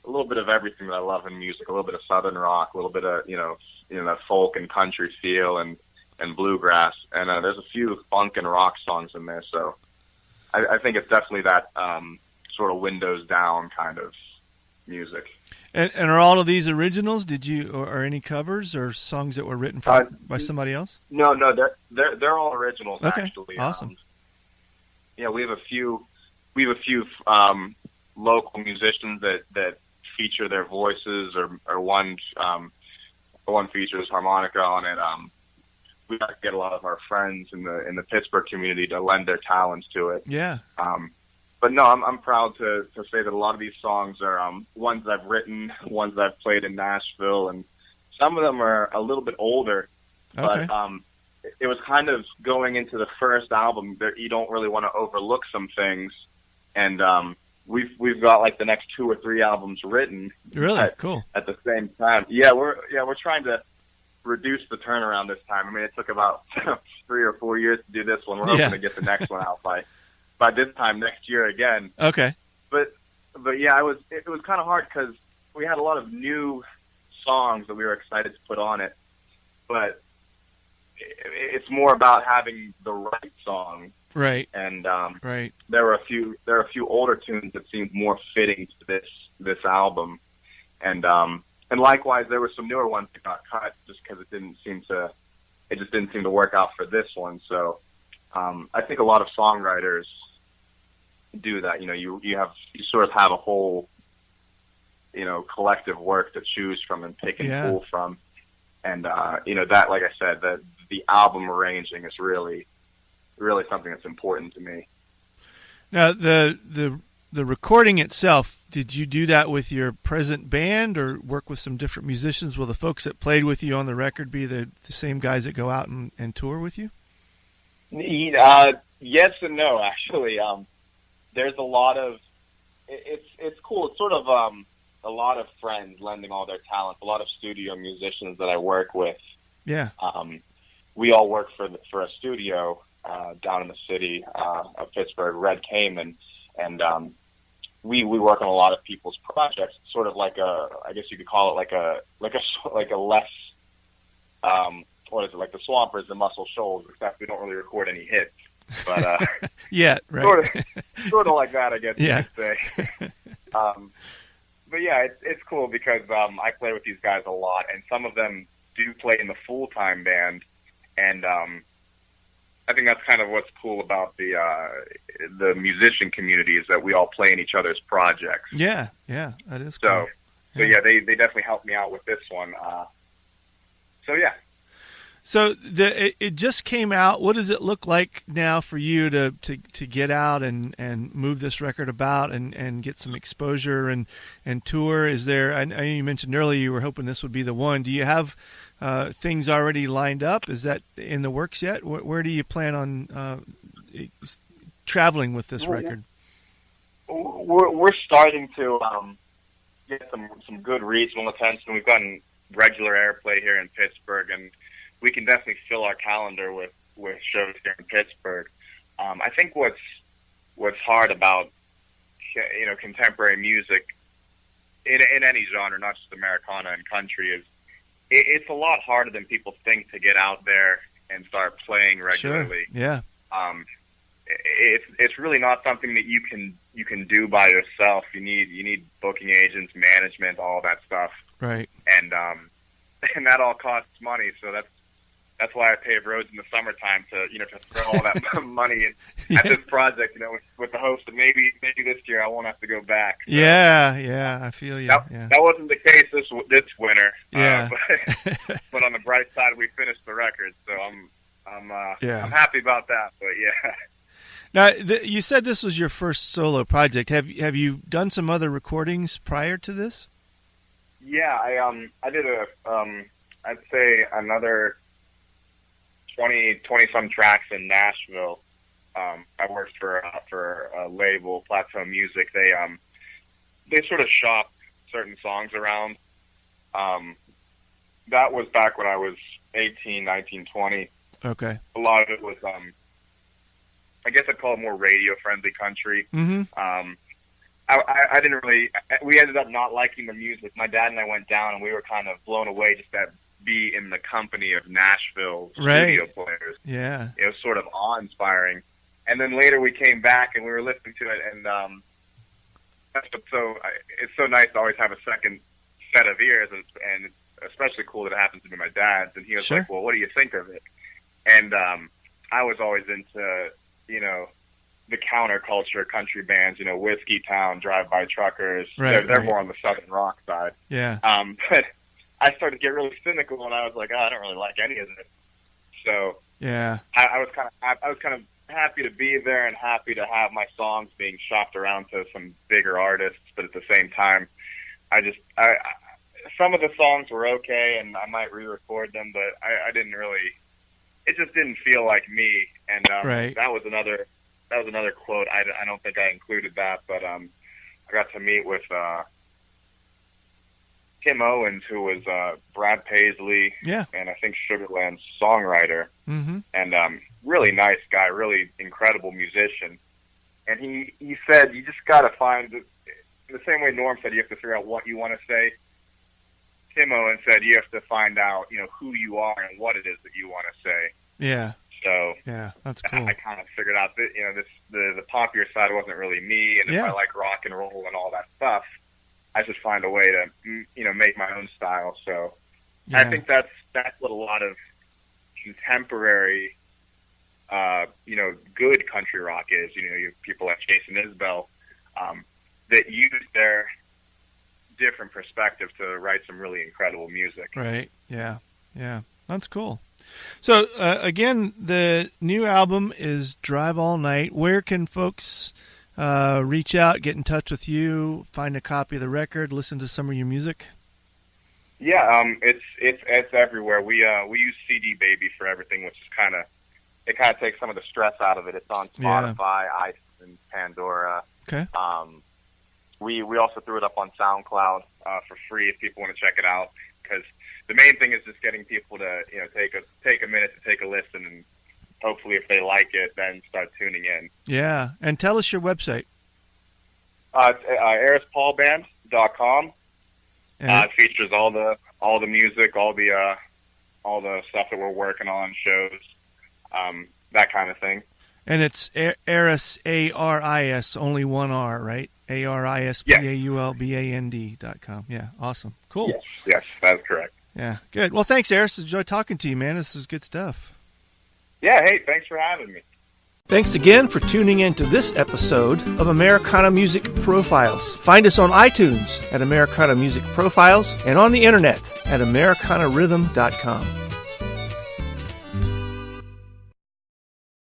little bit of everything that I love in music. A little bit of southern rock, a little bit of that folk and country feel, and bluegrass. And there's a few funk and rock songs in there. So I think it's definitely that sort of windows down kind of music. And are all of these originals? Did you or any covers or songs that were written by somebody else? No, they're all originals. Okay. Actually. Awesome. Yeah, we have a few local musicians that feature their voices, or one features harmonica on it. We get a lot of our friends in the Pittsburgh community to lend their talents to it. Yeah. But no, I'm proud to say that a lot of these songs are ones I've written, ones I've played in Nashville, and some of them are a little bit older. Okay. But it was kind of going into the first album that you don't really want to overlook some things, and we've got like the next 2 or 3 albums written. Really? Cool. At the same time. Yeah, we're trying to reduce the turnaround this time. I mean, it took about 3 or 4 years to do this one. We're hoping to get the next one out by this time next year again. Okay. But yeah, it was kind of hard because we had a lot of new songs that we were excited to put on it, but it's more about having the right song. Right. And right. There are a few older tunes that seemed more fitting to this album, and likewise there were some newer ones that got cut just because it just didn't seem to work out for this one. So I think a lot of songwriters do that. You sort of have a whole collective work to choose from and pick and pull from, and that, like I said, that the album arranging is really something that's important to me. Now, the recording itself, did you do that with your present band or work with some different musicians? Will the folks that played with you on the record be the same guys that go out and tour with you? Yes and no, actually. There's a lot of it's cool. It's sort of a lot of friends lending all their talents, a lot of studio musicians that I work with. Yeah. We all work for a studio down in the city of Pittsburgh, Red Cayman, and we work on a lot of people's projects. Sort of like I guess you could call it like a less what is it, like the Swampers and Muscle Shoals, except we don't really record any hits. But yeah, right. sort of like that, I guess yeah. you could say. But yeah, it's cool because I play with these guys a lot, and some of them do play in the full-time band, and I think that's kind of what's cool about the musician community is that we all play in each other's projects. Yeah, that is cool. So yeah, they definitely helped me out with this one. So yeah. So it just came out. What does it look like now for you to get out and move this record about and get some exposure and tour? Is there? I know you mentioned earlier you were hoping this would be the one. Do you have things already lined up? Is that in the works yet? Where do you plan on traveling with this record? We're starting to get some good regional attention. We've gotten regular airplay here in Pittsburgh, and we can definitely fill our calendar with shows here in Pittsburgh. I think what's hard about contemporary music in any genre, not just Americana and country, is it's a lot harder than people think to get out there and start playing regularly. Sure. Yeah. It's really not something that you can do by yourself. You need booking agents, management, all that stuff. Right. And that all costs money. So that's why I pave roads in the summertime to throw all that money at this project, with the hopes that maybe this year I won't have to go back. So yeah, I feel you. That wasn't the case this winter. Yeah. But on the bright side, we finished the record, so I'm happy about that. But yeah. Now, you said this was your first solo project. Have you done some other recordings prior to this? Yeah, I did I'd say another 20 some tracks in Nashville. I worked for a label, Plateau Music. They sort of shop certain songs around. That was back when I was 18, 19, 20. Okay. A lot of it was I guess I'd call it more radio friendly country. Mm-hmm. I didn't really. We ended up not liking the music. My dad and I went down, and we were kind of blown away just to be in the company of Nashville studio players. Yeah, it was sort of awe-inspiring. And then later we came back and we were listening to it, and it's so nice to always have a second set of ears, and it's especially cool that it happens to be my dad's. And he was like, "Well, what do you think of it?" And I was always into, the counterculture country bands, Whiskey Town, Drive-By Truckers. They're more on the southern rock side. Yeah. But I started to get really cynical, and I was like, I don't really like any of it. So yeah, I was kind of happy to be there and happy to have my songs being shopped around to some bigger artists. But at the same time, some of the songs were okay, and I might re-record them, but I didn't really. It just didn't feel like me, and that was another quote. I don't think I included that, but I got to meet with Tim Owens, who was Brad Paisley, and I think Sugarland's songwriter, and really nice guy, really incredible musician. And he said, you just got to find, in the same way Norm said you have to figure out what you want to say, Tim Owens said you have to find out, who you are and what it is that you want to say. Yeah. So yeah, that's cool. I kind of figured out that the popular side wasn't really me, and if I like rock and roll and all that stuff, I just find a way to make my own style. So I think that's what a lot of contemporary, good country rock is. You have people like Jason Isbell that use their different perspective to write some really incredible music. Right. Yeah. Yeah. That's cool. So, again, the new album is Drive All Night. Where can folks reach out, get in touch with you, find a copy of the record, listen to some of your music? Yeah, it's everywhere. We use CD Baby for everything, which is it kind of takes some of the stress out of it. It's on Spotify, iTunes, Pandora. Okay. We also threw it up on SoundCloud for free if people want to check it out, because the main thing is just getting people to take a minute to take a listen, and hopefully if they like it, then start tuning in. Yeah, and tell us your website. It's arispaulband.com. It features all the music, all the stuff that we're working on, shows, that kind of thing. And it's Aris, A-R-I-S, only one R, right? ARISPAULBAND.com. Yeah, awesome. Cool. Yes, that's correct. Yeah, good. Well, thanks, Aris. Enjoyed talking to you, man. This is good stuff. Yeah, hey, thanks for having me. Thanks again for tuning in to this episode of Americana Music Profiles. Find us on iTunes at Americana Music Profiles and on the internet at AmericanaRhythm.com.